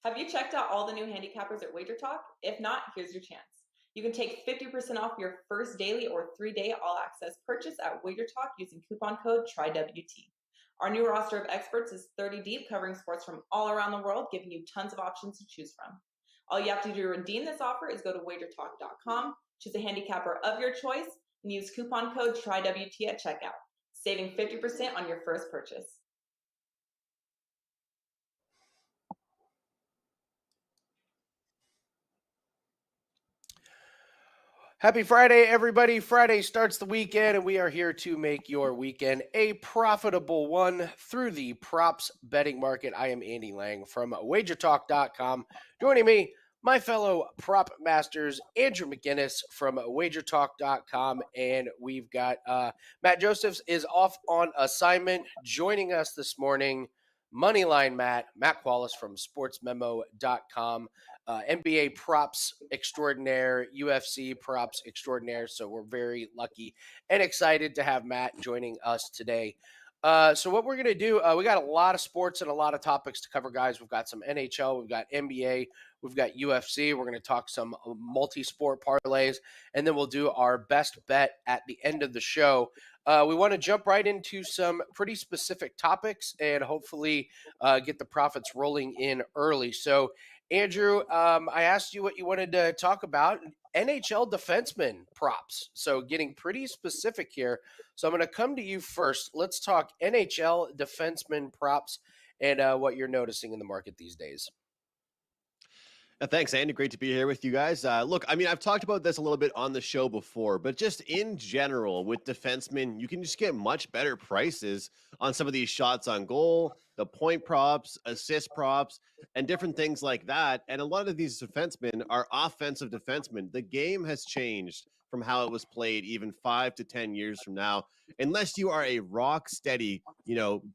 Have you checked out all the new handicappers at WagerTalk? If not, here's your chance. You can take 50% off your first daily or 3-day all-access purchase at WagerTalk using coupon code TRYWT. Our new roster of experts is 30 deep, covering sports from all around the world, giving you tons of options to choose from. All you have to do to redeem this offer is go to WagerTalk.com, choose a handicapper of your choice, and use coupon code TRYWT at checkout, saving 50% on your first purchase. Happy Friday, everybody. Friday starts the weekend, and we are here to make your weekend a profitable one through the props betting market. I am Andy Lang from WagerTalk.com. Joining me, my fellow prop masters, Andrew McInnis from WagerTalk.com, and we've got Matt Josephs is off on assignment. Joining us this morning, Moneyline Matt Qualis from SportsMemo.com. NBA props extraordinaire, UFC props extraordinaire. So we're very lucky and excited to have Matt joining us today. So what we're going to do, we got a lot of sports and a lot of topics to cover, guys. We've got some NHL, we've got NBA, we've got UFC. We're going to talk some multi-sport parlays, and then we'll do our best bet at the end of the show. We want to jump right into some pretty specific topics and hopefully get the profits rolling in early. So Andrew, I asked you what you wanted to talk about. NHL defenseman props. So getting pretty specific here. So I'm going to come to you first. Let's talk NHL defenseman props and what you're noticing in the market these days. Thanks, Andy. Great to be here with you guys. Look, I mean, I've talked about this a little bit on the show before, but just in general with defensemen, you can just get much better prices on some of these shots on goal, the point props, assist props, and different things like that. And a lot of these defensemen are offensive defensemen. The game has changed from how it was played even 5 to 10 years from now. Unless you are a rock steady,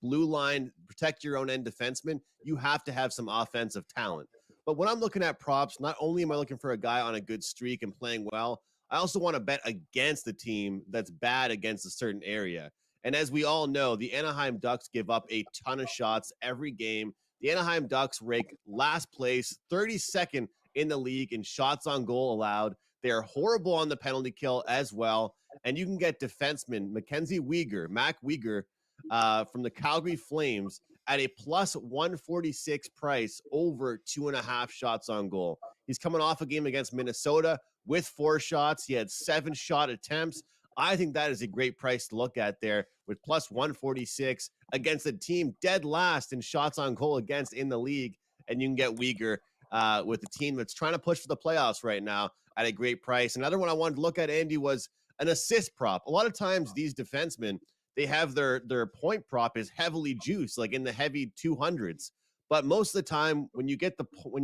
blue line, protect your own end defenseman, you have to have some offensive talent. But when I'm looking at props, not only am I looking for a guy on a good streak and playing well, I also want to bet against the team that's bad against a certain area. And as we all know, the Anaheim Ducks give up a ton of shots every game. The Anaheim Ducks rank last place, 32nd in the league in shots on goal allowed. They are horrible on the penalty kill as well. And you can get defenseman Mac Weegar from the Calgary Flames at a plus 146 price over 2.5 shots on goal. He's coming off a game against Minnesota with 4 shots. He had 7 shot attempts. I think that is a great price to look at there with plus 146 against a team dead last in shots on goal against in the league. And you can get Weegar with a team that's trying to push for the playoffs right now at a great price. Another one I wanted to look at, Andy, was an assist prop. A lot of times these defensemen, they have their point prop is heavily juiced, like in the heavy 200s. But most of the time, when you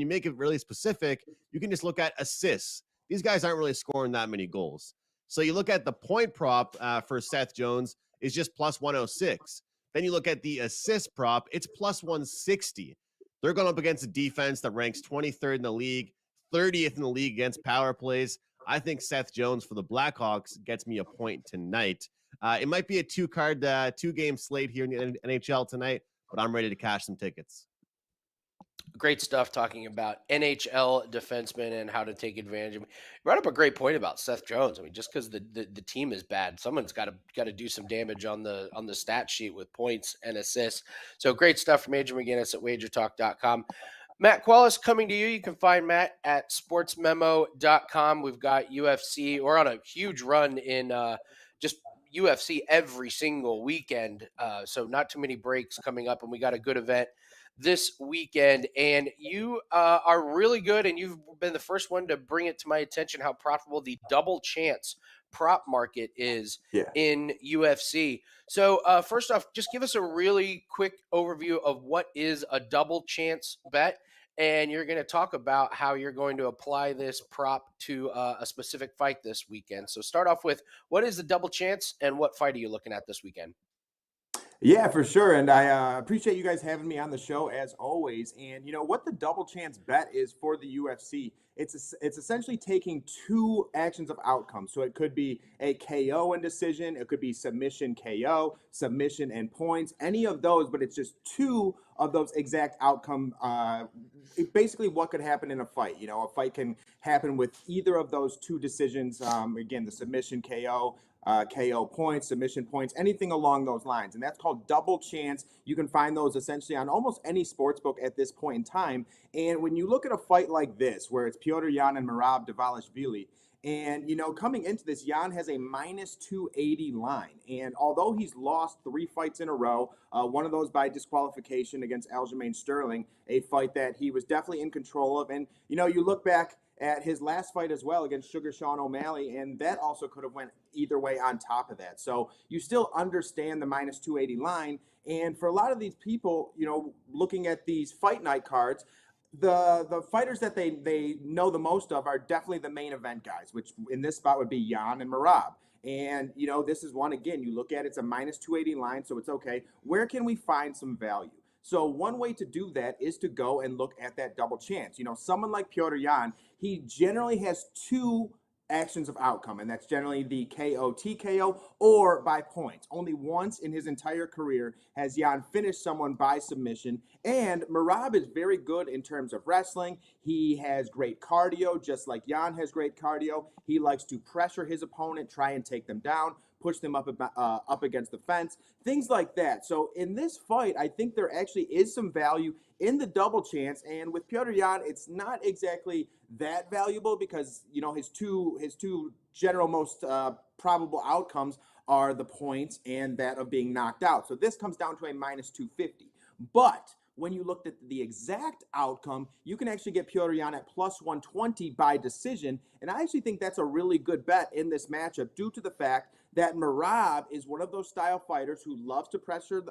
make it really specific, you can just look at assists. These guys aren't really scoring that many goals. So you look at the point prop for Seth Jones is just plus 106. Then you look at the assist prop, it's plus 160. They're going up against a defense that ranks 23rd in the league, 30th in the league against power plays. I think Seth Jones for the Blackhawks gets me a point tonight. It might be a 2-game slate here in the NHL tonight, but I'm ready to cash some tickets. Great stuff talking about NHL defensemen and how to take advantage of them. You brought up a great point about Seth Jones. I mean, just because the team is bad, someone's got to do some damage on the stat sheet with points and assists. So great stuff from Andrew McInnis at WagerTalk.com. Matt Qualis coming to you. You can find Matt at SportsMemo.com. We've got UFC. We're on a huge run in just UFC every single weekend. So not too many breaks coming up, and we got a good event this weekend. And you are really good, and you've been the first one to bring it to my attention how profitable the double chance prop market is in UFC. So first off, just give us a really quick overview of what is a double chance bet. And you're going to talk about how you're going to apply this prop to a specific fight this weekend. So start off with, what is the double chance and what fight are you looking at this weekend? Yeah, for sure. And I appreciate you guys having me on the show as always. And you know what the double chance bet is for the UFC? It's essentially taking two actions of outcome. So it could be a KO and decision, it could be submission KO, submission and points, any of those, but it's just two of those exact outcome. Basically, what could happen in a fight? You know, a fight can happen with either of those two decisions. Again, the submission KO, KO points, submission points, anything along those lines. And that's called double chance. You can find those essentially on almost any sports book at this point in time. And when you look at a fight like this, where it's Petr Yan and Merab Dvalishvili, and, you know, coming into this, Yan has a minus 280 line. And although he's lost 3 fights in a row, one of those by disqualification against Aljamain Sterling, a fight that he was definitely in control of. And, you know, you look back at his last fight as well against Sugar Sean O'Malley, and that also could have went either way on top of that. So you still understand the minus 280 line. And for a lot of these people, you know, looking at these fight night cards, the fighters that they know the most of are definitely the main event guys, which in this spot would be Yan and Merab. And, you know, this is one, again, you look at it's a minus 280 line, so it's okay. Where can we find some value? So one way to do that is to go and look at that double chance. You know, someone like Petr Yan, he generally has two actions of outcome, and that's generally the KO TKO or by points. Only once in his entire career has Yan finished someone by submission. And Merab is very good in terms of wrestling. He has great cardio, just like Yan has great cardio. He likes to pressure his opponent, try and take them down, push them up against the fence, things like that. So in this fight, I think there actually is some value in the double chance. And with Petr Yan, it's not exactly that valuable because, you know, his two general most probable outcomes are the points and that of being knocked out. So this comes down to a minus 250. But when you looked at the exact outcome, you can actually get Petr Yan at plus 120 by decision. And I actually think that's a really good bet in this matchup due to the fact that Merab is one of those style fighters who loves to pressure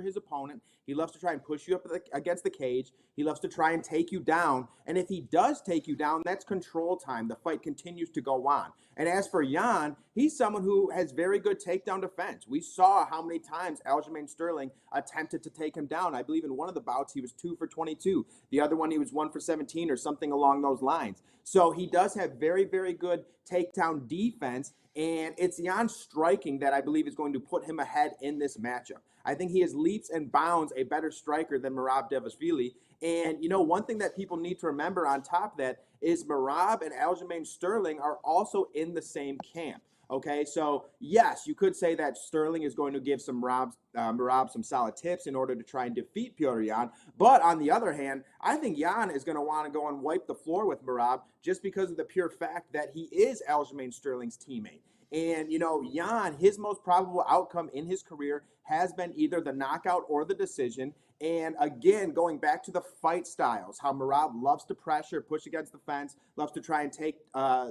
his opponent. He loves to try and push you up against the cage. He loves to try and take you down. And if he does take you down, that's control time. The fight continues to go on. And as for Yan, he's someone who has very good takedown defense. We saw how many times Aljamain Sterling attempted to take him down. I believe in one of the bouts he was 2 for 22. The other one he was 1 for 17 or something along those lines. So he does have very, very good takedown defense. And it's Yan's striking that I believe is going to put him ahead in this matchup. I think he is leaps and bounds a better striker than Merab Dvalishvili. And, you know, one thing that people need to remember on top of that is Merab and Aljamain Sterling are also in the same camp. Okay, so yes, you could say that Sterling is going to give some Merab some solid tips in order to try and defeat Petr Yan. But on the other hand, I think Yan is going to want to go and wipe the floor with Merab just because of the pure fact that he is Aljamain Sterling's teammate. And, you know, Yan, his most probable outcome in his career has been either the knockout or the decision. And again, going back to the fight styles, how Merab loves to pressure, push against the fence, loves to try and take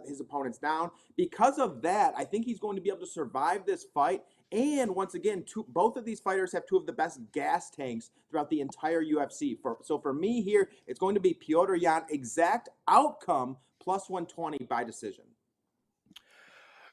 his opponents down. Because of that, I think he's going to be able to survive this fight. And once again, both of these fighters have two of the best gas tanks throughout the entire UFC. So for me here, it's going to be Petr Yan, exact outcome, plus 120 by decision.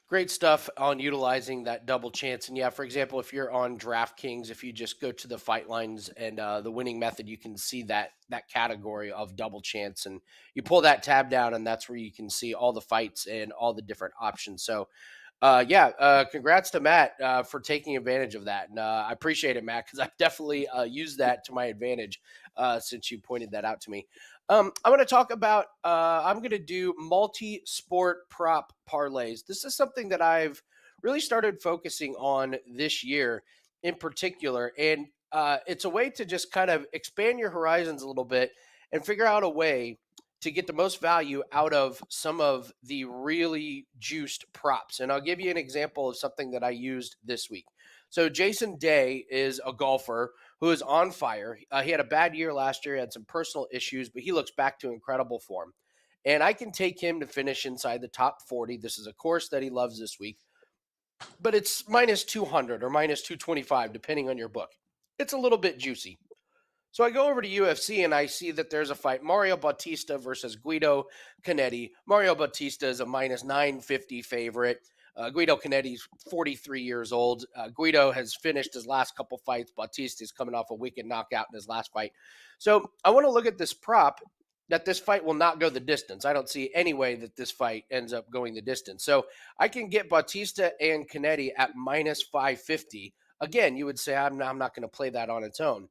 Great stuff on utilizing that double chance. And yeah, for example, if you're on DraftKings, if you just go to the fight lines and the winning method, you can see that category of double chance. And you pull that tab down, and that's where you can see all the fights and all the different options. So congrats to Matt for taking advantage of that. And I appreciate it, Matt, because I've definitely used that to my advantage since you pointed that out to me. I'm going to talk about, I'm going to do multi-sport prop parlays. This is something that I've really started focusing on this year in particular. And it's a way to just kind of expand your horizons a little bit and figure out a way to get the most value out of some of the really juiced props. And I'll give you an example of something that I used this week. So Jason Day is a golfer who is on fire. He had a bad year last year. He had some personal issues, but he looks back to incredible form. And I can take him to finish inside the top 40. This is a course that he loves this week, but it's minus 200 or minus 225, depending on your book. It's a little bit juicy. So I go over to UFC and I see that there's a fight, Mario Bautista versus Guido Canetti. Mario Bautista is a minus 950 favorite. Guido Canetti's 43 years old. Guido has finished his last couple fights. Bautista is coming off a wicked knockout in his last fight. So I want to look at this prop that this fight will not go the distance. I don't see any way that this fight ends up going the distance. So I can get Bautista and Canetti at minus 550. Again, you would say I'm not going to play that on its own.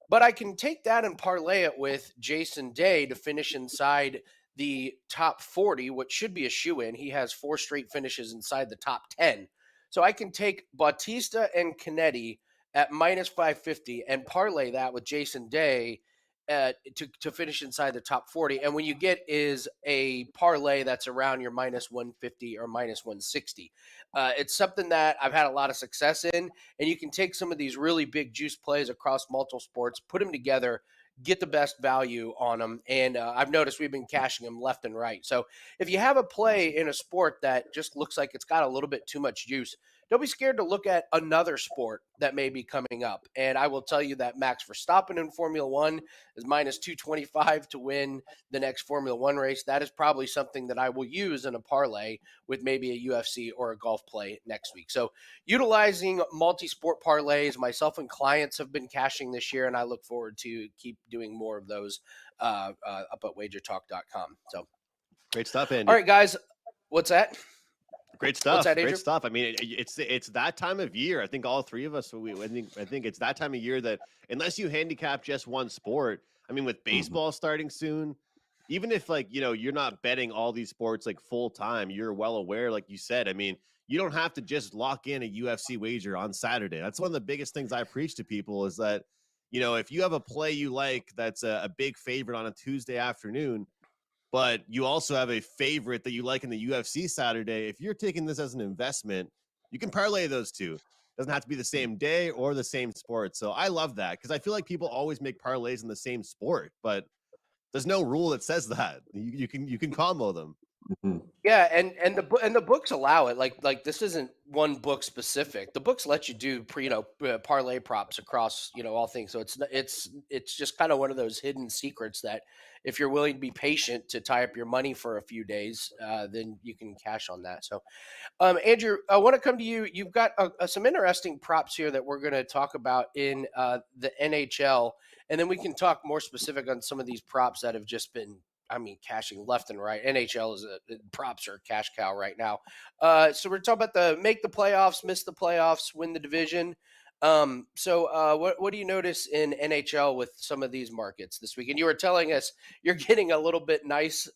But I can take that and parlay it with Jason Day to finish inside the top 40, which should be a shoe-in. He has 4 straight finishes inside the top 10. So I can take Bautista and Canetti at minus 550 and parlay that with Jason Day to finish inside the top 40. And when you get is a parlay that's around your minus 150 or minus 160. It's something that I've had a lot of success in, and you can take some of these really big juice plays across multiple sports, put them together, get the best value on them. And I've noticed we've been cashing them left and right. So if you have a play in a sport that just looks like it's got a little bit too much juice, don't be scared to look at another sport that may be coming up. And I will tell you that Max Verstappen in Formula One is minus 225 to win the next Formula One race. That is probably something that I will use in a parlay with maybe a UFC or a golf play next week. So utilizing multi-sport parlays, myself and clients have been cashing this year, and I look forward to keep doing more of those up at WagerTalk.com. So great stuff, Andy. All right, guys. What's that? Great stuff. What's that, Andrew? Great stuff. I mean, it's that time of year. I think all three of us. I think it's that time of year that unless you handicap just one sport. I mean, with baseball starting soon, even if you're not betting all these sports like full time, you're well aware, like you said. I mean, you don't have to just lock in a UFC wager on Saturday. That's one of the biggest things I preach to people is that if you have a play you like that's a big favorite on a Tuesday afternoon, but you also have a favorite that you like in the UFC Saturday, if you're taking this as an investment, you can parlay those two. It doesn't have to be the same day or the same sport. So I love that because I feel like people always make parlays in the same sport, but there's no rule that says that. You can combo them. Yeah, and the books allow it. Like this isn't one book specific. The books let you do parlay props across all things. So it's just kind of one of those hidden secrets that if you're willing to be patient to tie up your money for a few days, then you can cash on that. So, Andrew, I want to come to you. You've got some interesting props here that we're going to talk about in the NHL, and then we can talk more specific on some of these props that have just been cashing left and right. NHL is props are a cash cow right now. So we're talking about the make the playoffs, miss the playoffs, win the division. So what do you notice in NHL with some of these markets this week? And you were telling us you're getting a little bit nice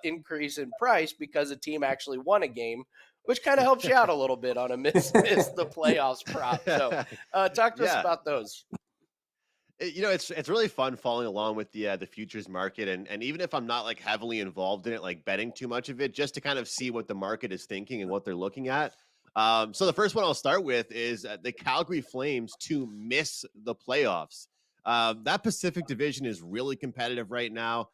increase in price because a team actually won a game, which kind of helps you out a little bit on a miss the playoffs prop. So talk to us about those. It's really fun following along with the futures market, and even if I'm not like heavily involved in it, like betting too much of it, just to kind of see what the market is thinking and what they're looking at. So the first one I'll start with is the Calgary Flames to miss the playoffs. That Pacific Division is really competitive right now.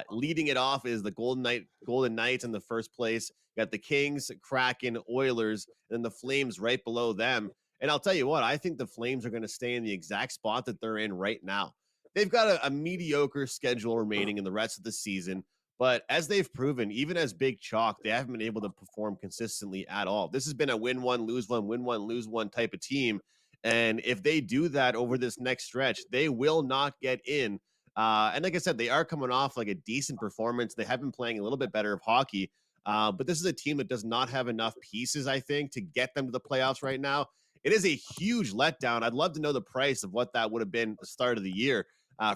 Leading it off is the Golden Knights in the first place. You got the Kings, Kraken, Oilers, and then the Flames right below them. And I'll tell you what, I think the Flames are going to stay in the exact spot that they're in right now. They've got a mediocre schedule remaining in the rest of the season, but as they've proven, even as big chalk, they haven't been able to perform consistently at all. This has been a win one, lose one type of team. And if they do that over this next stretch, they will not get in. And like I said, they are coming off like a decent performance. They have been playing a little bit better of hockey, but this is a team that does not have enough pieces, I think, to get them to the playoffs right now. It is a huge letdown. I'd love to know the price of what that would have been at the start of the year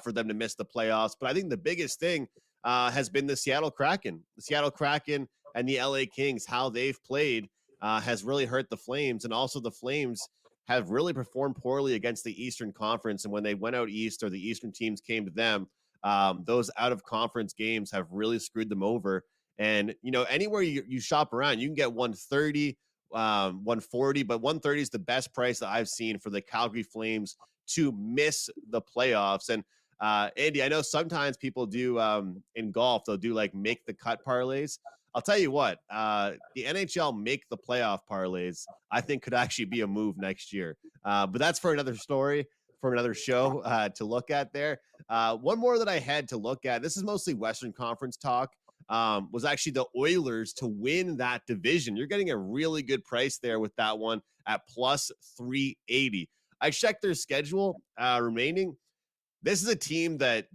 for them to miss the playoffs. But I think the biggest thing has been the Seattle Kraken. The Seattle Kraken and the LA Kings, how they've played has really hurt the Flames. And also the Flames have really performed poorly against the Eastern Conference. And when they went out east or the Eastern teams came to them, those out-of-conference games have really screwed them over. And, anywhere you shop around, you can get 130, 140, but 130 is the best price that I've seen for the Calgary Flames to miss the playoffs. And Andy, I know sometimes people do in golf, they'll do like make the cut parlays. I'll tell you what, the NHL make the playoff parlays, I think could actually be a move next year. But that's for another story, for another show to look at there. One more that I had to look at, this is mostly Western Conference talk. was actually the Oilers to win that division. You're getting a really good price there with that one at plus 380. I checked their schedule remaining. This is a team that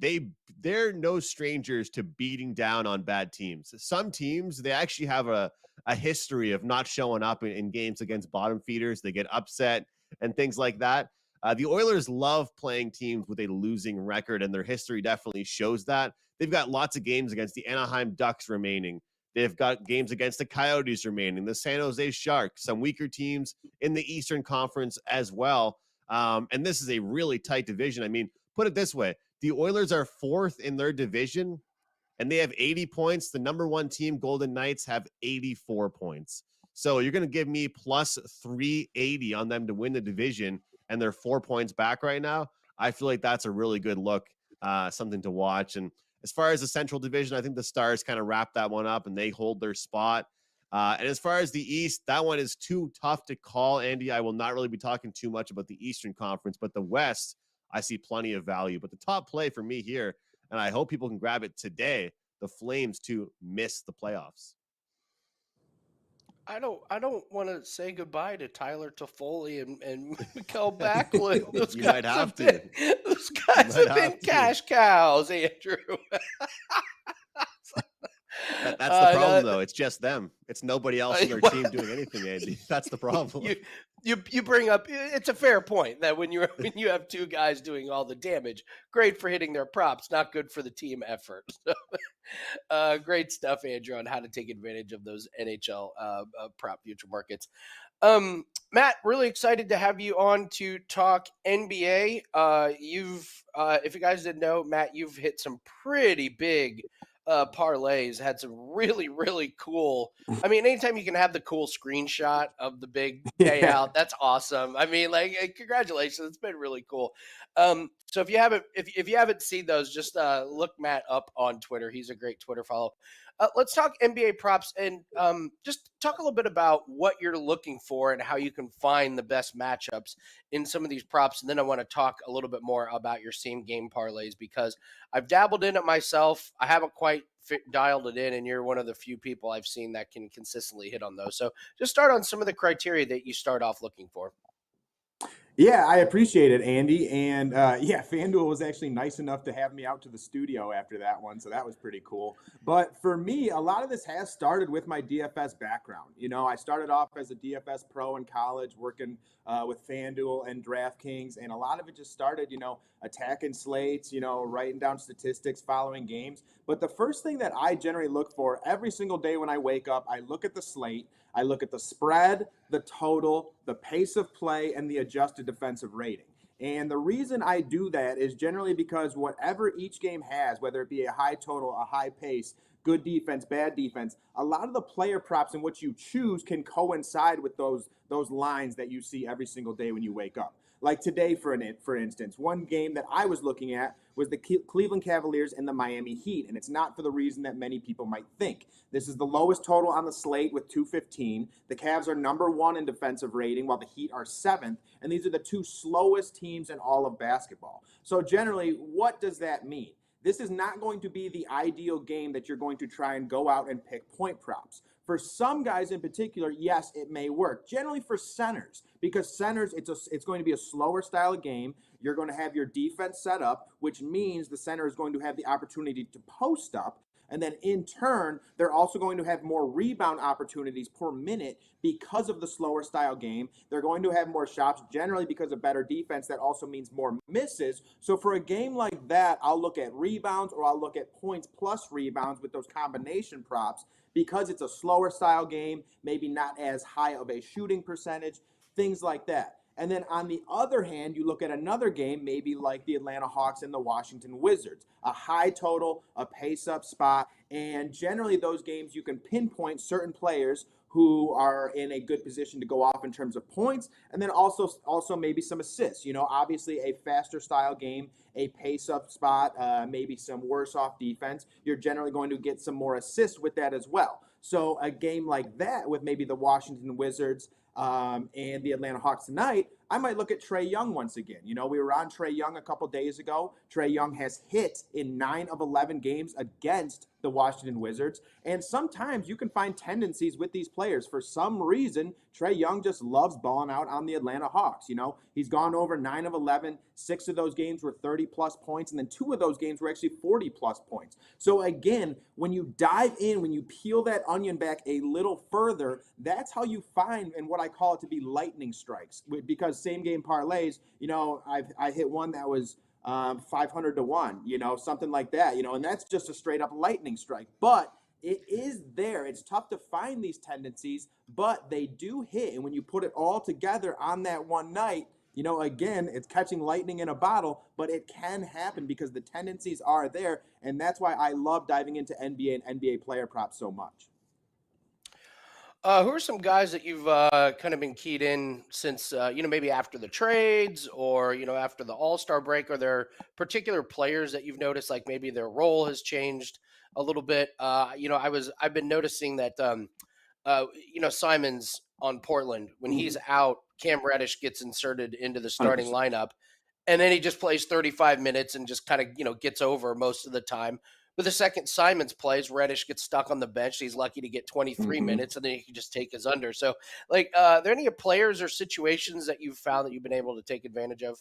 they're no strangers to beating down on bad teams. Some teams, they actually have a history of not showing up in games against bottom feeders. They get upset and things like that. The Oilers love playing teams with a losing record, and their history definitely shows that. They've got lots of games against the Anaheim Ducks remaining. They've got games against the Coyotes remaining, the San Jose Sharks, some weaker teams in the Eastern Conference as well. And this is a really tight division. I mean, put it this way. The Oilers are 4th in their division, and they have 80 points. The number 1 team, Golden Knights, have 84 points. So you're going to give me plus 380 on them to win the division, and they're 4 points back right now. I feel like that's a really good look, something to watch. And as far as the Central Division, I think the Stars kind of wrap that one up, and they hold their spot. And as far as the East, that one is too tough to call, Andy. I will not really be talking too much about the Eastern Conference, but the West, I see plenty of value. But the top play for me here, and I hope people can grab it today, the Flames to miss the playoffs. I don't want to say goodbye to Tyler Toffoli and Mikael Backlund. Those You guys might have to. Those guys have been cash cows, Andrew. That's the problem, though. It's just them. It's nobody else on their team doing anything, Andy. That's the problem. You bring up, it's a fair point that when you have 2 guys doing all the damage, great for hitting their props, not good for the team effort. So, great stuff, Andrew, on how to take advantage of those NHL prop future markets. Matt, really excited to have you on to talk NBA. If you guys didn't know, Matt, you've hit some pretty big parlays, had some really, really cool. I mean, anytime you can have the cool screenshot of the big payout, that's awesome. I mean, congratulations. It's been really cool. So if you haven't seen those, just look Matt up on Twitter. He's a great Twitter follow. Let's talk NBA props and just talk a little bit about what you're looking for and how you can find the best matchups in some of these props. And then I want to talk a little bit more about your same game parlays, because I've dabbled in it myself. I haven't quite dialed it in, and you're one of the few people I've seen that can consistently hit on those. So just start on some of the criteria that you start off looking for. Yeah, I appreciate it, Andy. And FanDuel was actually nice enough to have me out to the studio after that one. So that was pretty cool. But for me, a lot of this has started with my DFS background. You know, I started off as a DFS pro in college, working with FanDuel and DraftKings. And a lot of it just started, attacking slates, writing down statistics, following games. But the first thing that I generally look for every single day when I wake up, I look at the slate. I look at the spread, the total, the pace of play, and the adjusted defensive rating. And the reason I do that is generally because whatever each game has, whether it be a high total, a high pace, good defense, bad defense, a lot of the player props and what you choose can coincide with those lines that you see every single day when you wake up. Like today, for instance, one game that I was looking at was the Cleveland Cavaliers and the Miami Heat, and it's not for the reason that many people might think. This is the lowest total on the slate with 215. The Cavs are number 1 in defensive rating, while the Heat are 7th, and these are the 2 slowest teams in all of basketball. So generally, what does that mean? This is not going to be the ideal game that you're going to try and go out and pick point props. For some guys in particular, yes, it may work. Generally for centers, because centers, it's going to be a slower style of game. You're going to have your defense set up, which means the center is going to have the opportunity to post up. And then in turn, they're also going to have more rebound opportunities per minute because of the slower style game. They're going to have more shots, generally because of better defense. That also means more misses. So for a game like that, I'll look at rebounds, or I'll look at points plus rebounds with those combination props, because it's a slower style game, maybe not as high of a shooting percentage, things like that. And then on the other hand, you look at another game, maybe like the Atlanta Hawks and the Washington Wizards, a high total, a pace-up spot, and generally those games you can pinpoint certain players who are in a good position to go off in terms of points, and then also maybe some assists. Obviously a faster style game, a pace-up spot, maybe some worse off defense. You're generally going to get some more assists with that as well. So a game like that with maybe the Washington Wizards and the Atlanta Hawks tonight, I might look at Trae Young once again. We were on Trae Young a couple days ago. Trae Young has hit in 9 of 11 games against the Washington Wizards. And sometimes you can find tendencies with these players. For some reason, Trae Young just loves balling out on the Atlanta Hawks. He's gone over 9 of 11. 6 of those games were 30-plus points, and then 2 of those games were actually 40-plus points. So again, when you dive in, when you peel that onion back a little further, that's how you find, and what I call it to be lightning strikes. Because same-game parlays, I hit one that was 500 to 1, something like that, and that's just a straight up lightning strike. But it is there. It's tough to find these tendencies, but they do hit. And when you put it all together on that one night, again, it's catching lightning in a bottle, but it can happen because the tendencies are there. And that's why I love diving into NBA and NBA player props so much. Who are some guys that you've kind of been keyed in since, maybe after the trades or, after the All-Star break? Are there particular players that you've noticed, like maybe their role has changed a little bit? I've been noticing that, Simons on Portland, when he's out, Cam Reddish gets inserted into the starting 100%. lineup, and then he just plays 35 minutes and just kind of, gets over most of the time. But the second Simons plays, Reddish gets stuck on the bench. He's lucky to get 23 minutes, and then he can just take his under. So, are there any players or situations that you've found that you've been able to take advantage of?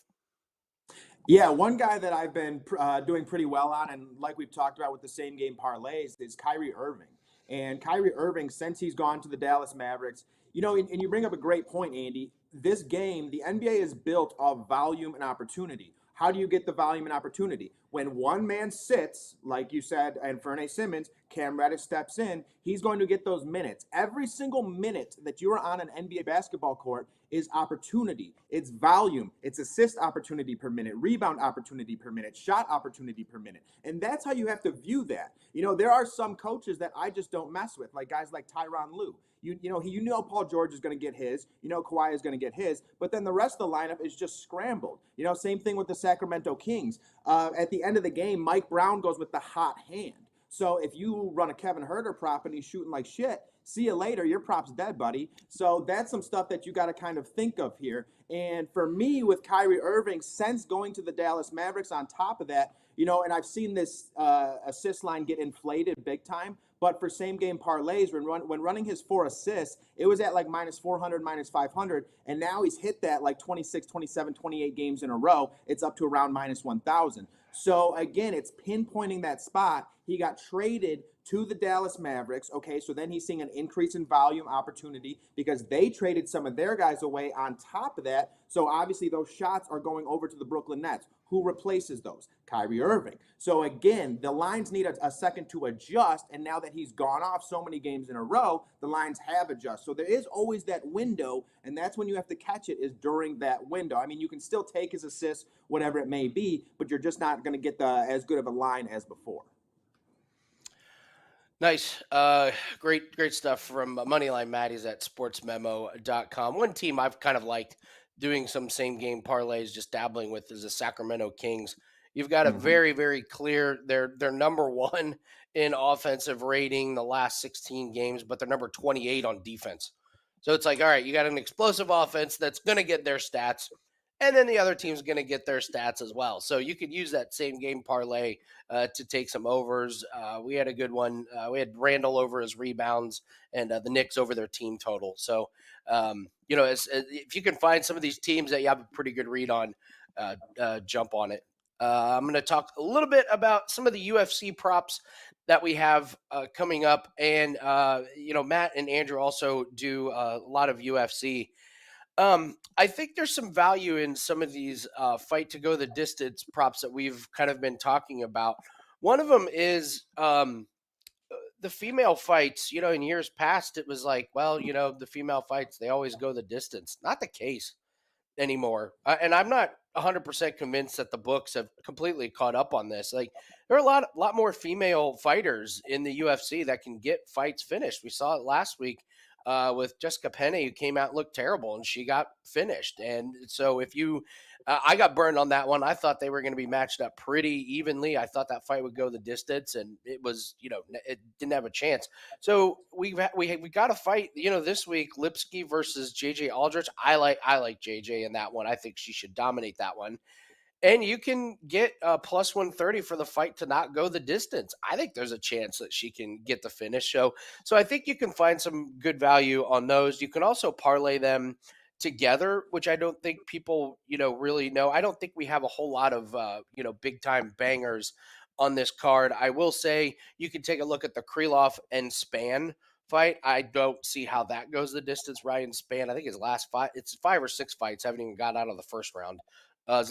Yeah, one guy that I've been doing pretty well on, and like we've talked about with the same game parlays, is Kyrie Irving. And Kyrie Irving, since he's gone to the Dallas Mavericks, and you bring up a great point, Andy. This game, the NBA is built of volume and opportunity. How do you get the volume and opportunity? When one man sits, like you said, and Fernay Simmons, Cam Reddish steps in, he's going to get those minutes. Every single minute that you are on an NBA basketball court is opportunity. It's volume. It's assist opportunity per minute, rebound opportunity per minute, shot opportunity per minute. And that's how you have to view that. There are some coaches that I just don't mess with, like guys like Tyronn Lue. Paul George is going to get his, Kawhi is going to get his, but then the rest of the lineup is just scrambled. Same thing with the Sacramento Kings. At the end of the game, Mike Brown goes with the hot hand. So if you run a Kevin Huerter prop and he's shooting like shit, see you later, your prop's dead, buddy. So that's some stuff that you got to kind of think of here. And for me, with Kyrie Irving, since going to the Dallas Mavericks on top of that, and I've seen this assist line get inflated big time. But for same game parlays, when running his 4 assists, it was at like minus 400, minus 500. And now he's hit that like 26, 27, 28 games in a row. It's up to around minus 1,000. So again, it's pinpointing that spot. He got traded to the Dallas Mavericks. Okay, so then he's seeing an increase in volume opportunity because they traded some of their guys away on top of that. So obviously those shots are going over to the Brooklyn Nets. Who replaces those? Kyrie Irving. So again, the lines need a second to adjust. And now that he's gone off so many games in a row, the lines have adjusted. So there is always that window. And that's when you have to catch it, is during that window. I mean, you can still take his assists, whatever it may be, but you're just not going to get as good of a line as before. Nice. Great stuff from Moneyline. Maddie's at sportsmemo.com. One team I've kind of liked doing some same game parlays, just dabbling with, is the Sacramento Kings. You've got a very, very clear, they're number 1 in offensive rating the last 16 games, but they're number 28 on defense. So it's like, all right, you got an explosive offense that's going to get their stats, and then the other team's going to get their stats as well. So you could use that same game parlay to take some overs. We had a good one. We had Randall over his rebounds and the Knicks over their team total. So, if you can find some of these teams that you have a pretty good read on, jump on it. I'm going to talk a little bit about some of the UFC props that we have coming up. And, Matt and Andrew also do a lot of UFC. I think there's some value in some of these fight to go the distance props that we've kind of been talking about. One of them is the female fights. In years past, it was like, well, the female fights, they always go the distance. Not the case anymore. And I'm not 100% convinced that the books have completely caught up on this. Like, there are a lot more female fighters in the UFC that can get fights finished. We saw it last week with Jessica Penne, who came out and looked terrible, and she got finished. And so I got burned on that one. I thought they were going to be matched up pretty evenly. I thought that fight would go the distance, and it was, it didn't have a chance. So we got a fight, this week, Lipsky versus JJ Aldrich. I like JJ in that one. I think she should dominate that one. And you can get plus 130 for the fight to not go the distance. I think there's a chance that she can get the finish. So I think you can find some good value on those. You can also parlay them together, which I don't think people, really know. I don't think we have a whole lot of, big time bangers on this card. I will say you can take a look at the Krylov and Span fight. I don't see how that goes the distance. Ryan Span, I think his last fight, it's 5 or 6 fights, haven't even got out of the first round.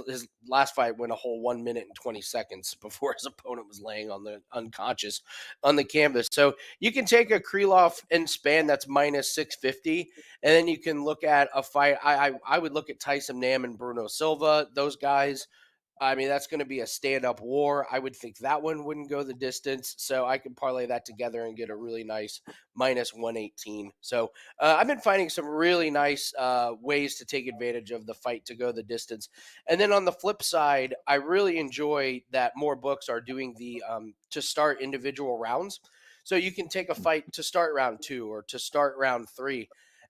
His last fight went a whole 1 minute and 20 seconds before his opponent was laying on the unconscious on the canvas. So you can take a Krylov and Span that's minus 650, and then you can look at a fight. I would look at Tyson Nam and Bruno Silva. Those guys, I mean, that's going to be a stand-up war. I would think that one wouldn't go the distance, so I can parlay that together and get a really nice minus 118. So I've been finding some really nice ways to take advantage of the fight to go the distance. And then on the flip side, I really enjoy that more books are doing the to start individual rounds. So you can take a fight to start round 2 or to start round 3.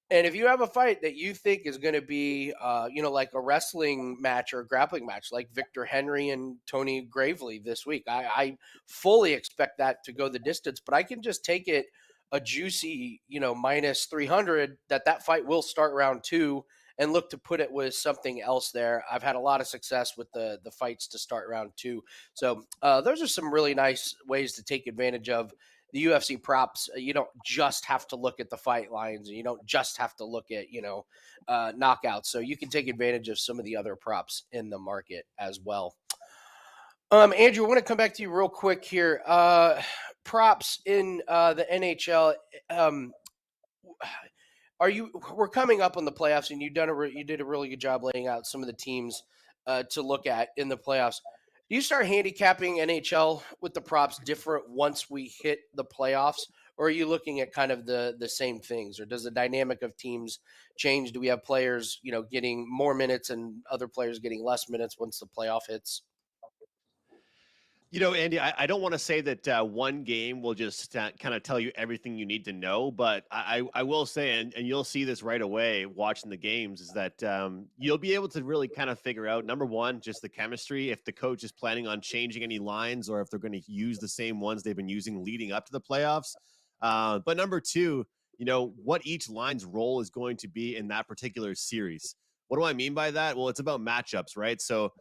And if you have a fight that you think is going to be, like a wrestling match or a grappling match, like Victor Henry and Tony Gravely this week, I fully expect that to go the distance. But I can just take it a juicy, minus 300 that fight will start round 2 and look to put it with something else there. I've had a lot of success with the fights to start round 2. So those are some really nice ways to take advantage of the UFC props. You don't just have to look at the fight lines, and you don't just have to look at, knockouts. So you can take advantage of some of the other props in the market as well. Andrew, I want to come back to you real quick here. Props in the NHL. We're coming up on the playoffs, and you did a really good job laying out some of the teams to look at in the playoffs. Do you start handicapping NHL with the props different once we hit the playoffs, or are you looking at kind of the same things, or does the dynamic of teams change? Do we have players, getting more minutes and other players getting less minutes once the playoff hits? Andy, I don't want to say that one game will just kind of tell you everything you need to know, but I will say, and you'll see this right away watching the games, is that you'll be able to really kind of figure out, number one, just the chemistry, if the coach is planning on changing any lines or if they're going to use the same ones they've been using leading up to the playoffs. But number two, what each line's role is going to be in that particular series. What do I mean by that? Well, it's about matchups, right? So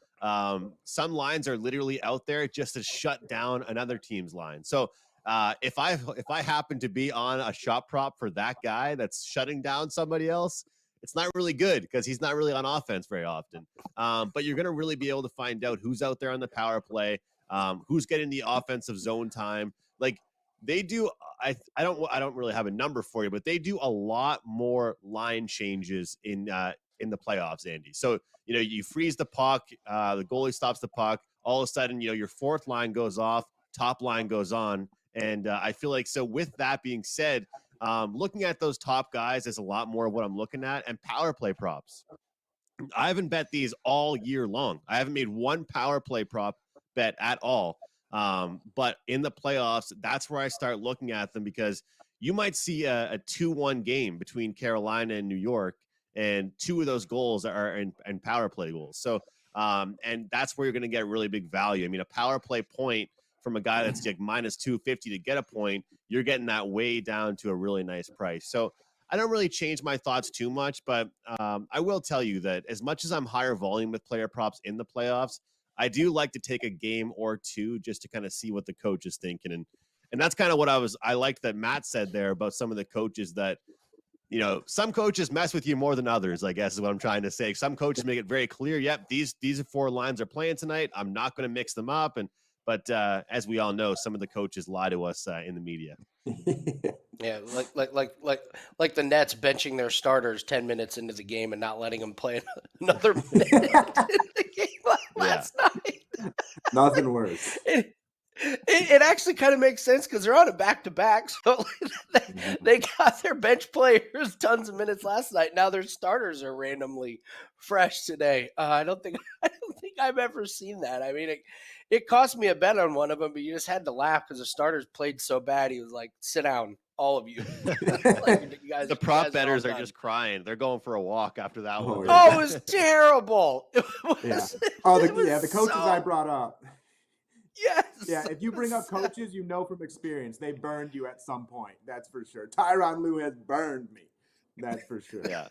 some lines are literally out there just to shut down another team's line. So if I happen to be on a shot prop for that guy that's shutting down somebody else, it's not really good because he's not really on offense very often. But you're going to really be able to find out who's out there on the power play, who's getting the offensive zone time. Like they do, I don't really have a number for you, but they do a lot more line changes in the playoffs, Andy. So, you freeze the puck, the goalie stops the puck. All of a sudden, your fourth line goes off, top line goes on. And I feel like, so with that being said, looking at those top guys is a lot more of what I'm looking at. And power play props. I haven't bet these all year long. I haven't made one power play prop bet at all. But in the playoffs, that's where I start looking at them, because you might see a 2-1 game between Carolina and New York, and 2 of those goals are in power play goals. So, and that's where you're going to get really big value. I mean, a power play point from a guy that's like minus 250 to get a point, you're getting that way down to a really nice price. So I don't really change my thoughts too much, but I will tell you that as much as I'm higher volume with player props in the playoffs, I do like to take a game or two just to kind of see what the coach is thinking. And that's kind of what I liked that Matt said there about some of the coaches that, some coaches mess with you more than others, I guess is what I'm trying to say. Some coaches make it very clear. Yep. These 4 lines are playing tonight. I'm not going to mix them up. But as we all know, some of the coaches lie to us in the media. Yeah. Like the Nets benching their starters 10 minutes into the game and not letting them play another minute in the game last night. Nothing worse. It actually kind of makes sense because they're on a back-to-back, so they got their bench players tons of minutes last night. Now their starters are randomly fresh today. I don't think I've ever seen that. I mean, it cost me a bet on one of them, but you just had to laugh because the starters played so bad. He was like, "Sit down," all of you. You guys, The prop you guys bettors all are done. just crying. They're going for a walk after that Oh, one. yeah. Oh, it was terrible. It was, Yeah. Oh, it was the coaches so- I brought up. Yes. Yeah, if you bring up coaches, you know from experience they burned you at some point. That's for sure. Tyronn Lue has burned me. That's for sure. Yeah.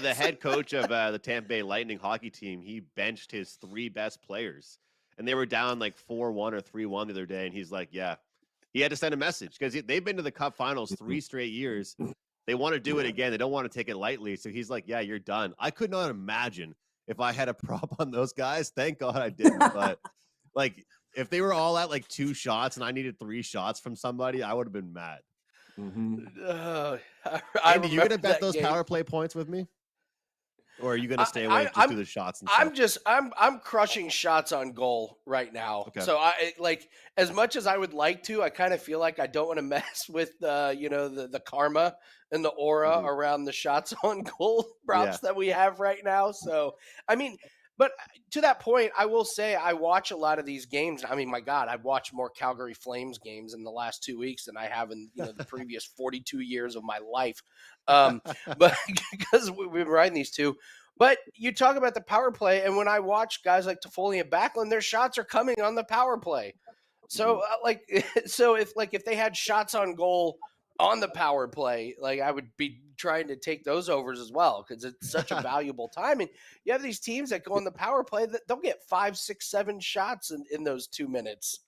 The head coach of the Tampa Bay Lightning hockey team, he benched his 3 best players, and they were down like 4-1 or 3-1 the other day. And he's like, yeah, he had to send a message because they've been to the Cup Finals 3 straight years. They want to do it again. They don't want to take it lightly. So he's like, yeah, you're done. I could not imagine if I had a prop on those guys. Thank God I didn't. But like, if they were all at like 2 shots and I needed 3 shots from somebody, I would have been mad. Andy, you gonna bet those power play points with me, or are you gonna stay away? Just do the shots and stuff? I'm crushing shots on goal right now. Okay. So I like, as much as I would like to, I kind of feel like I don't want to mess with the karma and the aura around the shots on goal props that we have right now. So I mean, but to that point, I will say I watch a lot of these games. I mean, my God, I've watched more Calgary Flames games in the last 2 weeks than I have in the previous 42 years of my life. But because we've been riding these two. But you talk about the power play, and when I watch guys like Toffoli and Backlund, their shots are coming on the power play. So if they had shots on goal on the power play, like I would be trying to take those overs as well because it's such a valuable time. And you have these teams that go on the power play that they'll get 5, 6, 7 shots in those 2 minutes.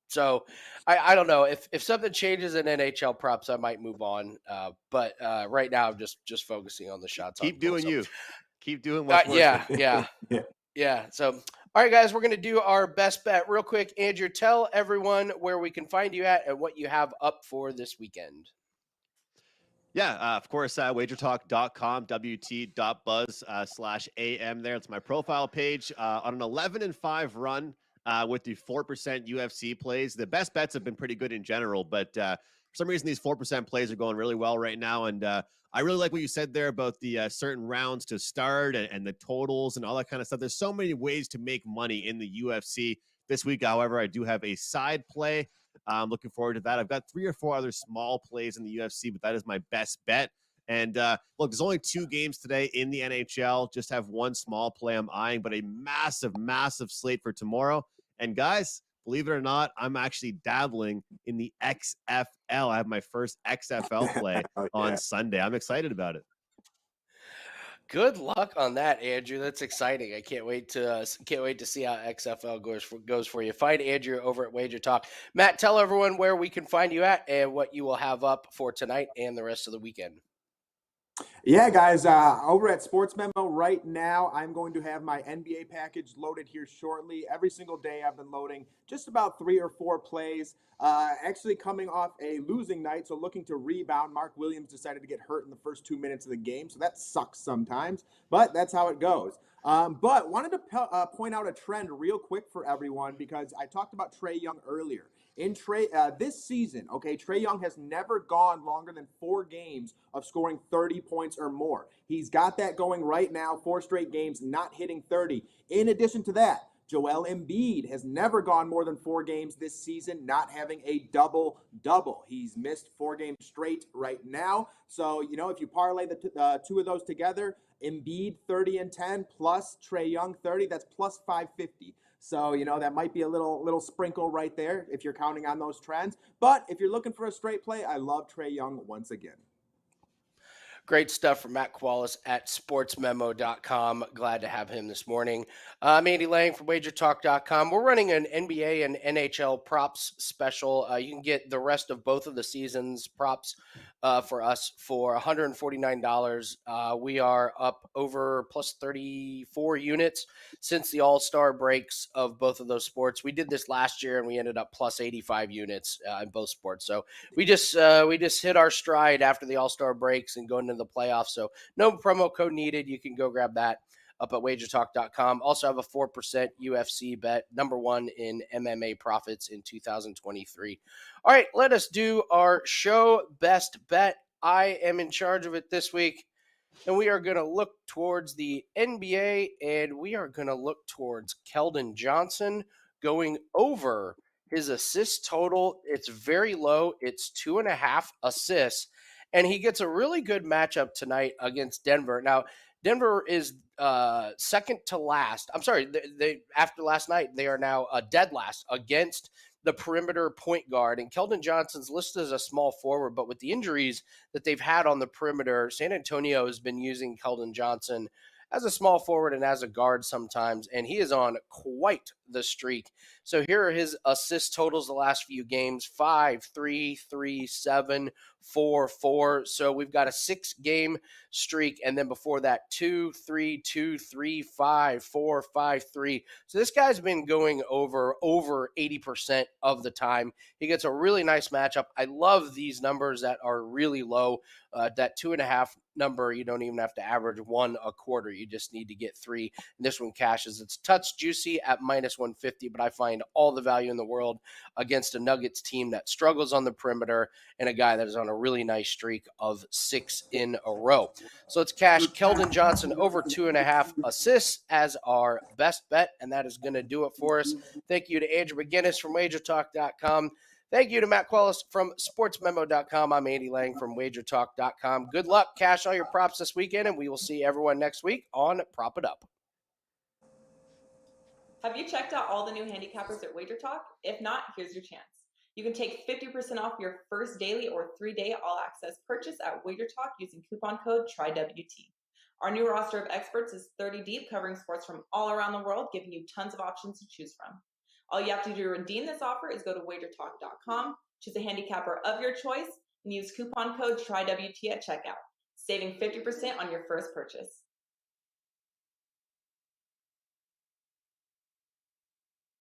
So I don't know if something changes in NHL props, I might move on. But right now I'm just focusing on the shots. Keep doing you. Keep doing what's working. Yeah. So, all right, guys, we're going to do our best bet real quick. Andrew, tell everyone where we can find you at and what you have up for this weekend. Yeah, of course, WagerTalk.com, WT.buzz/AM there. It's my profile page on an 11-5 run with the 4% UFC plays. The best bets have been pretty good in general, but for some reason, these 4% plays are going really well right now. And I really like what you said there about the certain rounds to start and the totals and all that kind of stuff. There's so many ways to make money in the UFC. This week, however, I do have a side play. I'm looking forward to that. I've got 3 or 4 other small plays in the UFC, but that is my best bet. And look, there's only 2 games today in the NHL. Just have 1 small play I'm eyeing, but a massive, massive slate for tomorrow. And guys, believe it or not, I'm actually dabbling in the XFL. I have my first XFL play on Sunday. I'm excited about it. Good luck on that, Andrew. That's exciting. I can't wait to see how XFL goes for you. Find Andrew over at WagerTalk. Matt, tell everyone where we can find you at and what you will have up for tonight and the rest of the weekend. Yeah, guys, over at Sports Memo right now, I'm going to have my NBA package loaded here shortly. Every single day I've been loading just about 3 or 4 plays. Actually coming off a losing night, so looking to rebound. Mark Williams decided to get hurt in the first 2 minutes of the game, so that sucks sometimes, but that's how it goes. But wanted to point out a trend real quick for everyone because I talked about Trae Young earlier. In this season, Trae Young has never gone longer than 4 games of scoring 30 points or more. He's got that going right now, 4 straight games, not hitting 30. In addition to that, Joel Embiid has never gone more than 4 games this season, not having a double-double. He's missed 4 games straight right now. So, if you parlay the 2 of those together, Embiid 30 and 10 plus Trae Young 30, that's plus 550. So, that might be a little sprinkle right there if you're counting on those trends. But if you're looking for a straight play, I love Trae Young once again. Great stuff from Matt Qualis at sportsmemo.com. Glad to have him this morning. I'm Andy Lang from WagerTalk.com. We're running an NBA and NHL props special. You can get the rest of both of the season's props for us for $149. We are up over plus 34 units since the All-Star breaks of both of those sports. We did this last year, and we ended up plus 85 units in both sports. So we just hit our stride after the All-Star breaks and going into the playoffs. So no promo code needed. You can go grab that up at WagerTalk.com. Also have a 4% UFC bet, number 1 in MMA profits in 2023. All right, let us do our show best bet. I am in charge of it this week, and we are going to look towards the NBA, and we are going to look towards Keldon Johnson going over his assist total, it's very low. It's 2.5 assists. And he gets a really good matchup tonight against Denver. Now, Denver is second to last. I'm sorry, they after last night, they are now dead last against the perimeter point guard. And Keldon Johnson's listed as a small forward, but with the injuries that they've had on the perimeter, San Antonio has been using Keldon Johnson as a small forward and as a guard sometimes, and he is on quite the streak. So here are his assist totals the last few games: 5, 3, 3, 7, 4, 4. So we've got a 6-game streak, and then before that, 2, 3, 2, 3, 5, 4, 5, 3. So this guy's been going over 80% of the time. He gets a really nice matchup. I love these numbers that are really low. That 2.5 number, you don't even have to average 1 a quarter. You just need to get 3. And this one cashes. It's touch juicy at minus 150, but I find all the value in the world against a Nuggets team that struggles on the perimeter and a guy that is on a really nice streak of 6 in a row. So let's cash Keldon Johnson over 2.5 assists as our best bet, and that is going to do it for us. Thank you to Andrew McInnis from WagerTalk.com. Thank you to Matt Quallis from SportsMemo.com. I'm Andy Lang from WagerTalk.com. Good luck. Cash all your props this weekend, and we will see everyone next week on Prop It Up. Have you checked out all the new handicappers at WagerTalk? If not, here's your chance. You can take 50% off your first daily or 3-day all-access purchase at WagerTalk using coupon code TRYWT. Our new roster of experts is 30 deep, covering sports from all around the world, giving you tons of options to choose from. All you have to do to redeem this offer is go to WagerTalk.com, choose a handicapper of your choice, and use coupon code TRYWT at checkout, saving 50% on your first purchase.